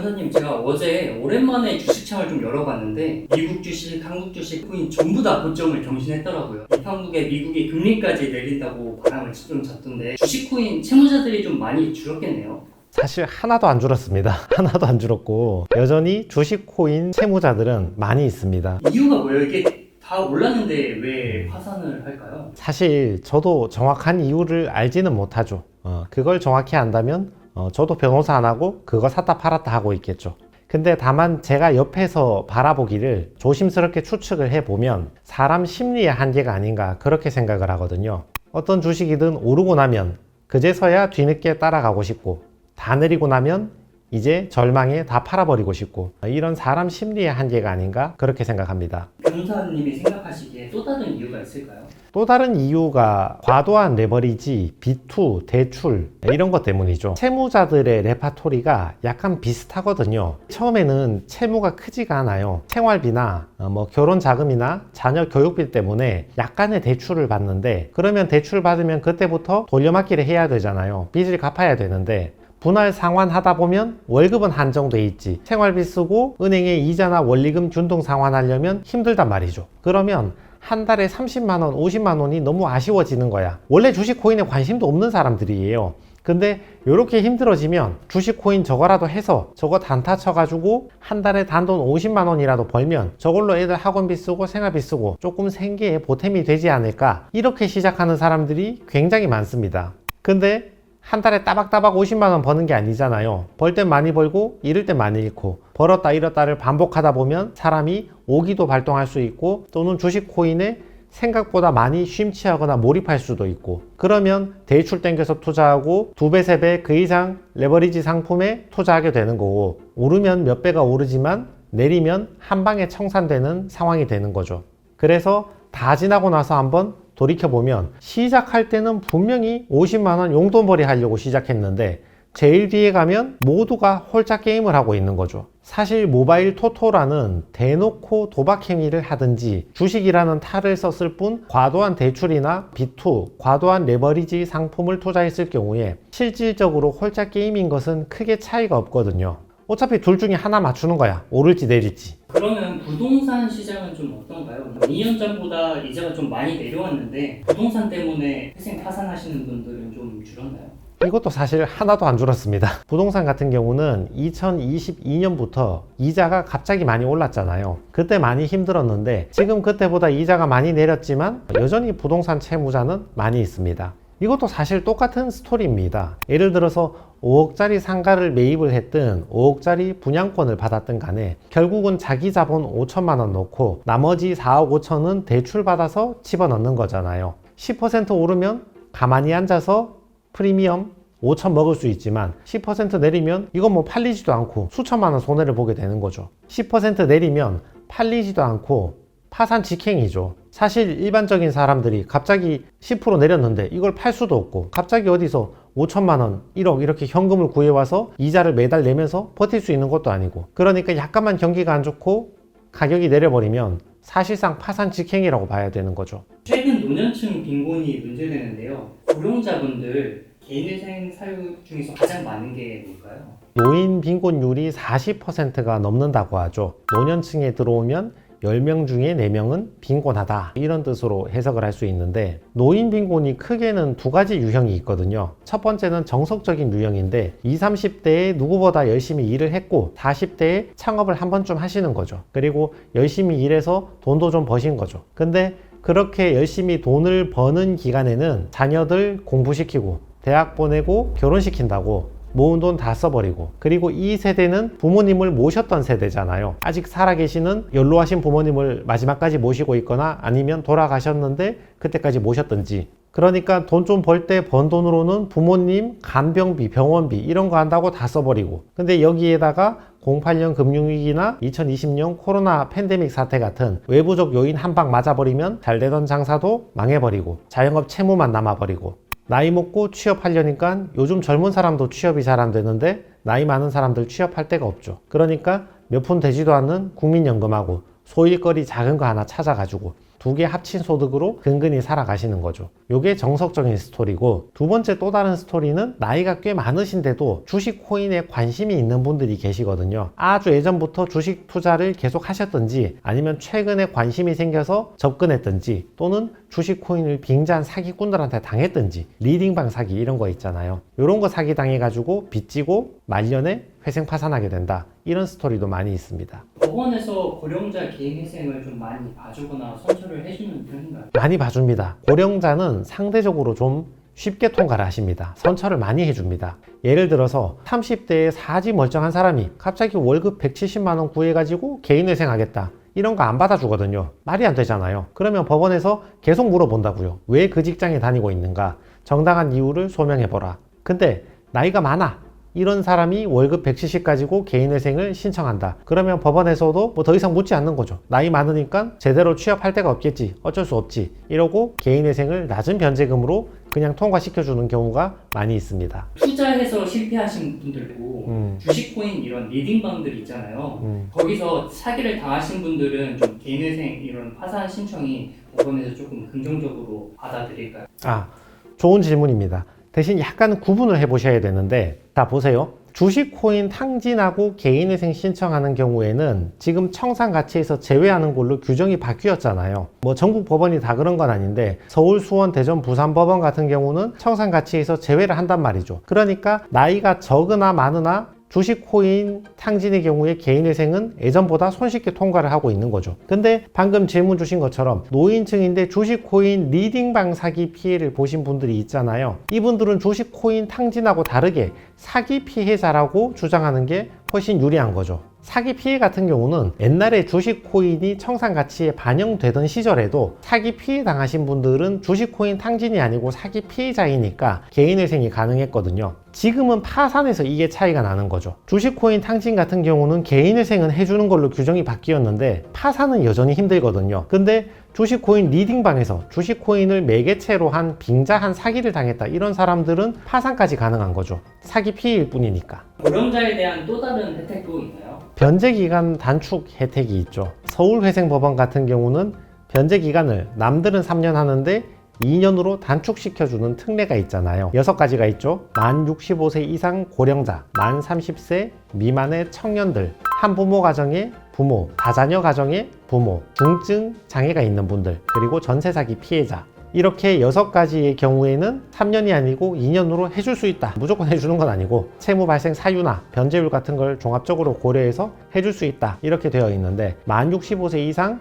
변호사님, 제가 어제 오랜만에 주식창을 좀 열어봤는데 미국 주식, 한국 주식, 코인 전부 다 고점을 경신했더라고요. 이판국에 미국이 금리까지 내린다고 바람을 좀 잤던데 주식 코인 채무자들이 좀 많이 줄었겠네요. 사실 하나도 안 줄었습니다. 하나도 안 줄었고 여전히 주식 코인 채무자들은 많이 있습니다. 이유가 뭐예요? 이게 다 올랐는데 왜 파산을 할까요? 사실 저도 정확한 이유를 알지는 못하죠. 그걸 정확히 안다면 저도 변호사 안 하고 그거 샀다 팔았다 하고 있겠죠. 근데 다만 제가 옆에서 바라보기를 조심스럽게 추측을 해보면 사람 심리의 한계가 아닌가 그렇게 생각을 하거든요. 어떤 주식이든 오르고 나면 그제서야 뒤늦게 따라가고 싶고 다 내리고 나면 이제 절망에 다 팔아버리고 싶고 이런 사람 심리의 한계가 아닌가 그렇게 생각합니다. 변호사님이 생각하시기에 또 다른 이유가 있을까요? 또 다른 이유가 과도한 레버리지, 비투, 대출 이런 것 때문이죠. 채무자들의 레파토리가 약간 비슷하거든요. 처음에는 채무가 크지가 않아요. 생활비나 결혼 자금이나 자녀 교육비 때문에 약간의 대출을 받는데 그러면 대출 받으면 그때부터 돌려막기를 해야 되잖아요. 빚을 갚아야 되는데 분할 상환하다 보면 월급은 한정돼 있지 생활비 쓰고 은행에 이자나 원리금 균등 상환하려면 힘들단 말이죠. 그러면 한 달에 30만원, 50만원이 너무 아쉬워지는 거야. 원래 주식 코인에 관심도 없는 사람들이에요. 근데 이렇게 힘들어지면 주식 코인 저거라도 해서 저거 단타 쳐가지고 한 달에 단돈 50만원이라도 벌면 저걸로 애들 학원비 쓰고 생활비 쓰고 조금 생계에 보탬이 되지 않을까 이렇게 시작하는 사람들이 굉장히 많습니다. 근데 한 달에 따박따박 50만원 버는 게 아니잖아요. 벌 땐 많이 벌고 잃을 땐 많이 잃고 벌었다 잃었다를 반복하다 보면 사람이 오기도 발동할 수 있고 또는 주식 코인에 생각보다 많이 심취하거나 몰입할 수도 있고 그러면 대출 땡겨서 투자하고 2배, 3배 그 이상 레버리지 상품에 투자하게 되는 거고 오르면 몇 배가 오르지만 내리면 한 방에 청산되는 상황이 되는 거죠. 그래서 다 지나고 나서 한번 돌이켜보면 시작할 때는 분명히 50만원 용돈벌이 하려고 시작했는데 제일 뒤에 가면 모두가 홀짝 게임을 하고 있는 거죠. 사실 모바일 토토라는 대놓고 도박 행위를 하든지 주식이라는 탈을 썼을 뿐 과도한 대출이나 비투, 과도한 레버리지 상품을 투자했을 경우에 실질적으로 홀짝 게임인 것은 크게 차이가 없거든요. 어차피 둘 중에 하나 맞추는 거야. 오를지 내릴지. 그러면 부동산 시장은 좀 어떤가요? 2년 전보다 이자가 좀 많이 내려왔는데 부동산 때문에 회생 파산하시는 분들은 좀 줄었나요? 이것도 사실 하나도 안 줄었습니다. 부동산 같은 경우는 2022년부터 이자가 갑자기 많이 올랐잖아요. 그때 많이 힘들었는데 지금 그때보다 이자가 많이 내렸지만 여전히 부동산 채무자는 많이 있습니다. 이것도 사실 똑같은 스토리입니다. 예를 들어서 5억짜리 상가를 매입을 했든 5억짜리 분양권을 받았든 간에 결국은 자기 자본 5천만 원 넣고 나머지 4억 5천은 대출 받아서 집어넣는 거잖아요. 10% 오르면 가만히 앉아서 프리미엄 5천 먹을 수 있지만 10% 내리면 이건 뭐 팔리지도 않고 수천만 원 손해를 보게 되는 거죠. 10% 내리면 팔리지도 않고 파산 직행이죠. 사실 일반적인 사람들이 갑자기 10% 내렸는데 이걸 팔 수도 없고 갑자기 어디서 5천만 원, 1억 이렇게 현금을 구해와서 이자를 매달 내면서 버틸 수 있는 것도 아니고 그러니까 약간만 경기가 안 좋고 가격이 내려버리면 사실상 파산 직행이라고 봐야 되는 거죠. 최근 노년층 빈곤이 문제되는데요. 고령자분들 개인회생 사유 중에서 가장 많은 게 뭘까요? 노인 빈곤율이 40%가 넘는다고 하죠. 노년층에 들어오면 10명 중에 4명은 빈곤하다 이런 뜻으로 해석을 할 수 있는데 노인 빈곤이 크게는 두 가지 유형이 있거든요. 첫 번째는 정석적인 유형인데 20, 30대에 누구보다 열심히 일을 했고 40대에 창업을 한 번쯤 하시는 거죠. 그리고 열심히 일해서 돈도 좀 버신 거죠. 근데 그렇게 열심히 돈을 버는 기간에는 자녀들 공부시키고 대학 보내고 결혼시킨다고 모은 돈 다 써버리고 그리고 이 세대는 부모님을 모셨던 세대잖아요. 아직 살아계시는 연로하신 부모님을 마지막까지 모시고 있거나 아니면 돌아가셨는데 그때까지 모셨던지 그러니까 돈 좀 벌 때 번 돈으로는 부모님 간병비, 병원비 이런 거 한다고 다 써버리고 근데 여기에다가 08년 금융위기나 2020년 코로나 팬데믹 사태 같은 외부적 요인 한 방 맞아버리면 잘 되던 장사도 망해버리고 자영업 채무만 남아버리고 나이 먹고 취업하려니까 요즘 젊은 사람도 취업이 잘 안 되는데 나이 많은 사람들 취업할 데가 없죠. 그러니까 몇 푼 되지도 않는 국민연금하고 소일거리 작은 거 하나 찾아가지고 두 개 합친 소득으로 근근히 살아가시는 거죠. 요게 정석적인 스토리고, 두 번째 또 다른 스토리는 나이가 꽤 많으신데도 주식 코인에 관심이 있는 분들이 계시거든요. 아주 예전부터 주식 투자를 계속 하셨든지, 아니면 최근에 관심이 생겨서 접근했든지, 또는 주식 코인을 빙자한 사기꾼들한테 당했든지, 리딩방 사기 이런 거 있잖아요. 이런 거 사기 당해가지고 빚지고 말년에 회생 파산하게 된다, 이런 스토리도 많이 있습니다. 법원에서 고령자 개인회생을 좀 많이 봐주거나 선처를 해주는 편인가요? 많이 봐줍니다. 고령자는 상대적으로 좀 쉽게 통과를 하십니다. 선처를 많이 해줍니다. 예를 들어서 30대에 사지 멀쩡한 사람이 갑자기 월급 170만 원 구해가지고 개인회생 하겠다, 이런 거 안 받아주거든요. 말이 안 되잖아요. 그러면 법원에서 계속 물어본다고요. 왜 그 직장에 다니고 있는가? 정당한 이유를 소명해보라. 근데 나이가 많아, 이런 사람이 월급 170 가지고 개인회생을 신청한다. 그러면 법원에서도 뭐 더 이상 묻지 않는 거죠. 나이 많으니까 제대로 취업할 데가 없겠지, 어쩔 수 없지, 이러고 개인회생을 낮은 변제금으로 그냥 통과시켜주는 경우가 많이 있습니다. 투자해서 실패하신 분들도 주식코인 이런 리딩방들 있잖아요. 거기서 사기를 당하신 분들은 좀 개인회생 이런 파산 신청이 법원에서 조금 긍정적으로 받아들일까요? 좋은 질문입니다. 대신 약간 구분을 해보셔야 되는데, 자 보세요. 주식 코인 탕진하고 개인회생 신청하는 경우에는 지금 청산가치에서 제외하는 걸로 규정이 바뀌었잖아요. 뭐 전국 법원이 다 그런 건 아닌데, 서울, 수원, 대전, 부산 법원 같은 경우는 청산가치에서 제외를 한단 말이죠. 그러니까 나이가 적으나 많으나 주식 코인 탕진의 경우에 개인회생은 예전보다 손쉽게 통과를 하고 있는 거죠. 근데 방금 질문 주신 것처럼 노인층인데 주식 코인 리딩방 사기 피해를 보신 분들이 있잖아요. 이분들은 주식 코인 탕진하고 다르게 사기 피해자라고 주장하는 게 훨씬 유리한 거죠. 사기 피해 같은 경우는 옛날에 주식 코인이 청산 가치에 반영되던 시절에도 사기 피해 당하신 분들은 주식 코인 탕진이 아니고 사기 피해자이니까 개인회생이 가능했거든요. 지금은 파산해서 이게 차이가 나는 거죠. 주식 코인 탕진 같은 경우는 개인회생은 해주는 걸로 규정이 바뀌었는데 파산은 여전히 힘들거든요. 근데 주식 코인 리딩방에서 주식 코인을 매개체로 한 빙자한 사기를 당했다, 이런 사람들은 파산까지 가능한 거죠. 사기 피해일 뿐이니까. 고령자에 대한 또 다른 혜택도 있나요? 변제기간 단축 혜택이 있죠. 서울회생법원 같은 경우는 변제기간을 남들은 3년 하는데 2년으로 단축시켜주는 특례가 있잖아요. 6가지가 있죠. 만 65세 이상 고령자, 만 30세 미만의 청년들, 한부모 가정의 부모, 다자녀 가정의 부모, 중증 장애가 있는 분들, 그리고 전세사기 피해자, 이렇게 6가지의 경우에는 3년이 아니고 2년으로 해줄 수 있다. 무조건 해주는 건 아니고 채무 발생 사유나 변제율 같은 걸 종합적으로 고려해서 해줄 수 있다, 이렇게 되어 있는데, 만 65세 이상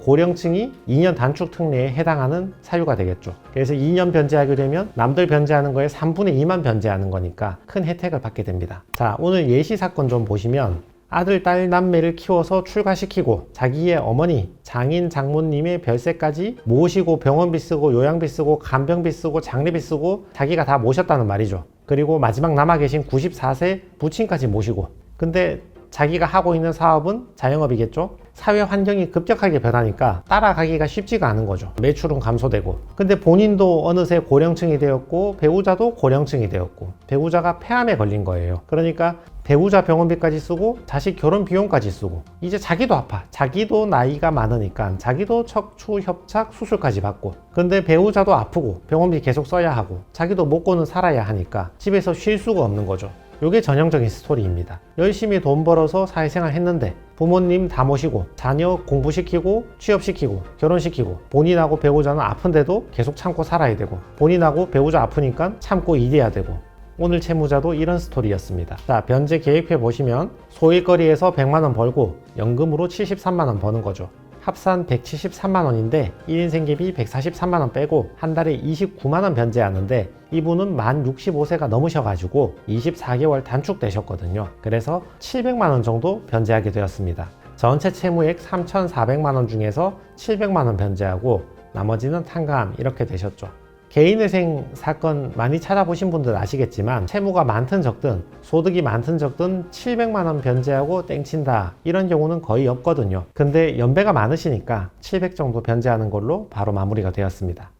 고령층이 2년 단축 특례에 해당하는 사유가 되겠죠. 그래서 2년 변제하게 되면 남들 변제하는 거에 3분의 2만 변제하는 거니까 큰 혜택을 받게 됩니다. 자, 오늘 예시 사건 좀 보시면, 아들, 딸, 남매를 키워서 출가시키고 자기의 어머니, 장인, 장모님의 별세까지 모시고 병원비 쓰고 요양비 쓰고 간병비 쓰고 장례비 쓰고 자기가 다 모셨다는 말이죠. 그리고 마지막 남아 계신 94세 부친까지 모시고, 근데 자기가 하고 있는 사업은 자영업이겠죠. 사회 환경이 급격하게 변하니까 따라가기가 쉽지가 않은 거죠. 매출은 감소되고. 근데 본인도 어느새 고령층이 되었고 배우자도 고령층이 되었고, 배우자가 폐암에 걸린 거예요. 그러니까 배우자 병원비까지 쓰고 자식 결혼 비용까지 쓰고, 이제 자기도 아파. 자기도 나이가 많으니까 자기도 척추 협착 수술까지 받고, 근데 배우자도 아프고 병원비 계속 써야 하고 자기도 먹고는 살아야 하니까 집에서 쉴 수가 없는 거죠. 이게 전형적인 스토리입니다. 열심히 돈 벌어서 사회생활 했는데 부모님 다 모시고 자녀 공부시키고 취업시키고 결혼시키고, 본인하고 배우자는 아픈데도 계속 참고 살아야 되고, 본인하고 배우자 아프니까 참고 일해야 되고. 오늘 채무자도 이런 스토리였습니다. 자, 변제 계획표 보시면 소일거리에서 100만원 벌고 연금으로 73만원 버는 거죠. 합산 173만원인데 1인 생계비 143만원 빼고 한 달에 29만원 변제하는데, 이분은 만 65세가 넘으셔가지고 24개월 단축되셨거든요. 그래서 700만원 정도 변제하게 되었습니다. 전체 채무액 3,400만원 중에서 700만원 변제하고 나머지는 탕감, 이렇게 되셨죠. 개인회생 사건 많이 찾아보신 분들 아시겠지만, 채무가 많든 적든 소득이 많든 적든 700만원 변제하고 땡친다, 이런 경우는 거의 없거든요. 근데 연배가 많으시니까 700 정도 변제하는 걸로 바로 마무리가 되었습니다.